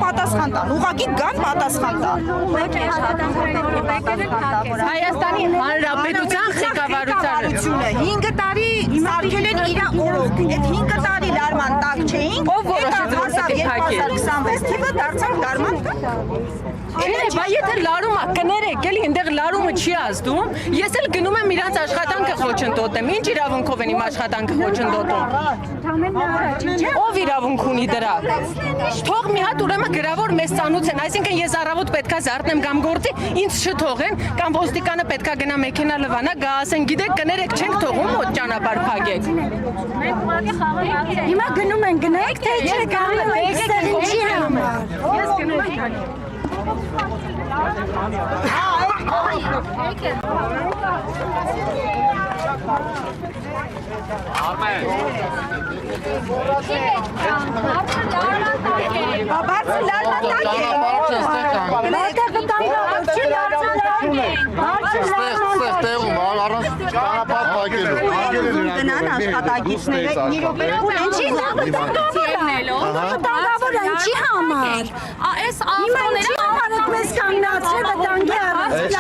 պատասխան տան, ուղղակի գան պատասխան տան։ Հայաստանի Հանրապետության ղեկավարությունը 5 տարի սարքել են իր օրոք, այդ 5 տարի լարման տակ չէին, ով որոշեց 2026 թիվը դարձավ լարման տակ։ Բա եթե լարումը կներեք, էլի այնտեղ լարումը չի ազդում, ես էլ գնում եմ իրանց աշխատանքը խոչընդոտեմ, ինչ իրավունքով են իմ աշխատանքը խոչընդոտում։ Ով իրավունք ունի դրա։ Թող մի հատ ուրեմն գրավոր մեզ ծանուցեն, այսինքն ես առավոտ պետքա զարթնեմ կամ գործի, ինձ չթողեն, կամ ոստիկանը պետքա գնա մեքենա լվանա, գա ասեն, գիտեք, կներեք, չենք թողում մոտ ճանապարհ փակեք։ Հիմա գնում են գնայք, թե չէ գնում եք ինչի համար։ Ես գնում եմ։ Գնան աշխատակիցները ինչի ինչի համար։ Այս ավտոները համար եք մեզ կանգնացրել վտանգի առանց։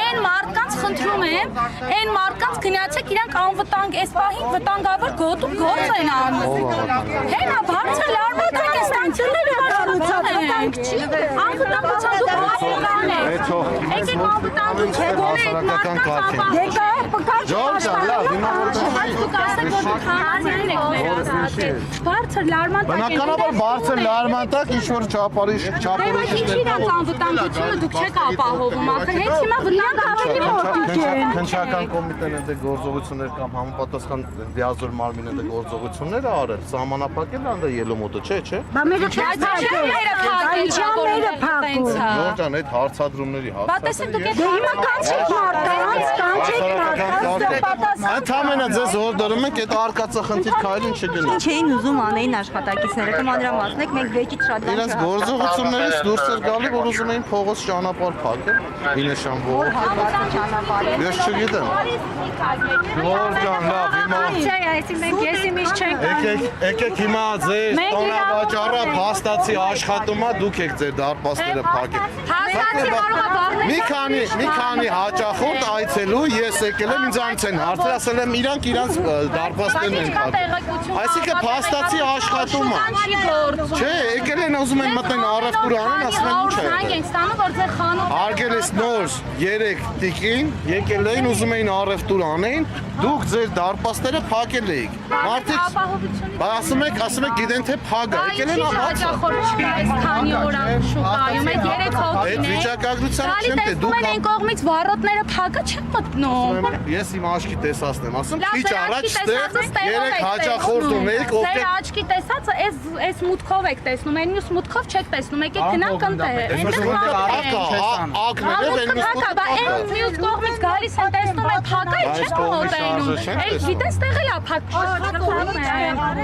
Այն մարդկանց խնդրում եմ, այն մարդկանց գնացեք իրանք անվտանգ, այս պահին վտանգավոր գոտու գործ են անում։ Հենա բարձր լարմատեք է ստանցելները կառուցած վտանգ չի։ Անվտանգության դուք հասկանան եք։ Եկեք անվտանգություն չգոնե այդ մարդկանց Դեկա պկար Բարձր լարման տակ Բնականաբար բարձր լարման տակ ինչ-որ չապարիշ ինչ իրանց անվտանգությունը դուք չեք ապահովում, ախր հենց հիմա վտանգ ավելի մոտիկ են։ Քննչական կոմիտեն է գործողություններ կամ համապատասխան դիազոր մարմինը դե գործողություններ արել, սահմանափակել անդա ելումոտը, չէ։ Բա մերը Ժորժան, այդ հարցադրումների Բա տեսեք դուք Դե հիմա կանչեք մարդկանց Ընդամենը ձեզ հորդորում ենք այդ արկածախնդիր քայլին չգնալ։ Ինչ էին ուզում անեին աշխատակիցները, կմանրամասնեք, մենք վեճից շատ բան Իրենց գործողություններից դուրս էր գալի, որ ուզում էին փողոց ճանապարհ փակել, Իլեշանբող։ Ես չգիտեմ։ Ժորժան, լավ, հիմա Այսինքն ես իմիջ չենք Եկեք հիմա ձեր տոնավաճառը փաստացի աշխատում է, դուք եք ձեր դարպասները փակել։ Հաստատի կարող է բաղնել Մի քանի հաճախորդ այցելու ես եկել եմ ինձանից են հարցեր ասել եմ իրանք իրանց դարպասներն են փակել։ Այսինքն փաստացի աշխատում է։ Չէ, եկել են ուզում են մտնեն առևտուր անեն, ասում են ինչ է։ Զանգ են ստանում, որ ձեր խանութ Արգել ես նոր 3 տիկին, եկել էին ուզում էին առևտուր անեն, դուք ձեր դարպասները փակել եք։ Մարդիկ ասում եք գիտեն թե փակ է, եկել են հաճախորդ չկա այս քանի օր շուկայում, այդ 3 հոգին Այդ վիճակագրությամբ չեմ թե դուք այն կողմից վարոտները փակը չեն մտնում։ Ես իմ աչքի տեսածն եմ ասում, Լավ, քիչ ձեր առաջ աչքի ստեղ 3 հաճախորդ ունեիք, ովքեր տեսածը ձեր աչքի տեսածը այս մուտքով եք տեսնում, այն մյուս մուտքով չեք տեսնում, եկեք գնանք ընտեղ։ ակներով են Բա այն մյուս կողմից գալիս են տեսնում են փակը, չեն մոտենում։ Այդ գիտես տեղը լա փակ։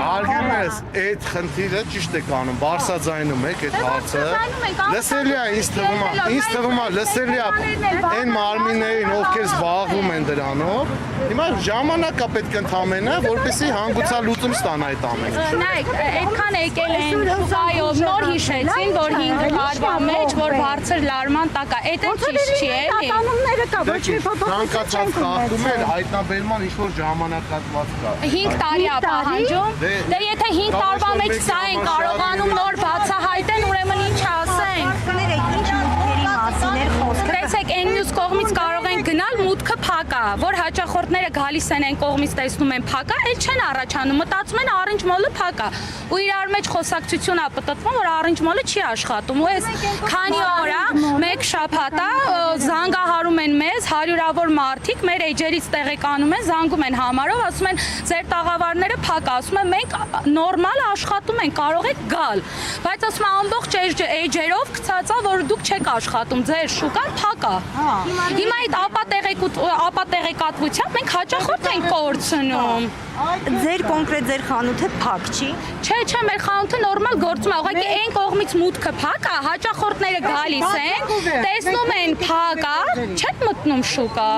Արգելում ես, այդ խնդիրը ճիշտ եք անում, բարձրաձայնում եք այդ հարցը։ Լսելի է, ինձ թվում է, լսելի է այն մարմիններին, ովքեր զբաղվում են դրանով։ Հիմա ժամանակ է պետք ընդամենը, որպեսզի հանգուցալուծում ստանա այդ ամենը։ Նայեք, այդքան եկել են շուկայով, նոր հիշեցին, որ 5 տարվա մեջ, որ բարձր լարման տակ է, այդ ճիշտ չի էլի։ Կանոնները կա, ոչ մի Ցանկացած խախտում էր հայտնաբերման ինչ-որ ժամանակահատված կա։ 5 տարի է պահանջում։ Դե եթե 5 տարվա մեջ սա են կարողանում նոր բացահայտեն, ուրեմն ինչ ասենք։ Կներեք, ինչ մուտքերի մասին էր խոսքը։ Տեսեք, այն մյուս կողմից կարող են գնալ, մուտքը փակ է, որ հաճախորդները գալիս են այն կողմից տեսնում են փակ է, այլ չեն առաջանում, մտածում են առինջ մոլը փակ է։ Ու իրար մեջ խոսակցություն է պատտվում, որ առինջ մոլը չի աշխատում։ Ու այս քանի օր է, մեկ շաբաթ է, զանգահարում են մեզ հարյուրավոր մարդիկ, մեր էջերից տեղեկանում են, զանգում են համարով, ասում են ձեր տաղավարները փակ է, ասում են մենք նորմալ աշխատում ենք, կարող եք գալ։ Բայց ասում են ամբողջ էջերով գցած է, որ դուք չեք աշխատում, ձեր շուկան փակ է։ Հիմա այդ ապատեղեկատվությամբ մենք հաճախորդ ենք կորցնում։ Ձեր կոնկրետ ձեր խանութը փակ չի։ Չէ, մեր խանութը նորմալ գործում է, ուղղակի այն կողմից մուտքը փակ է, հաճախորդները գալիս են, տեսնում են փակ է, չեն մտնում շուկա։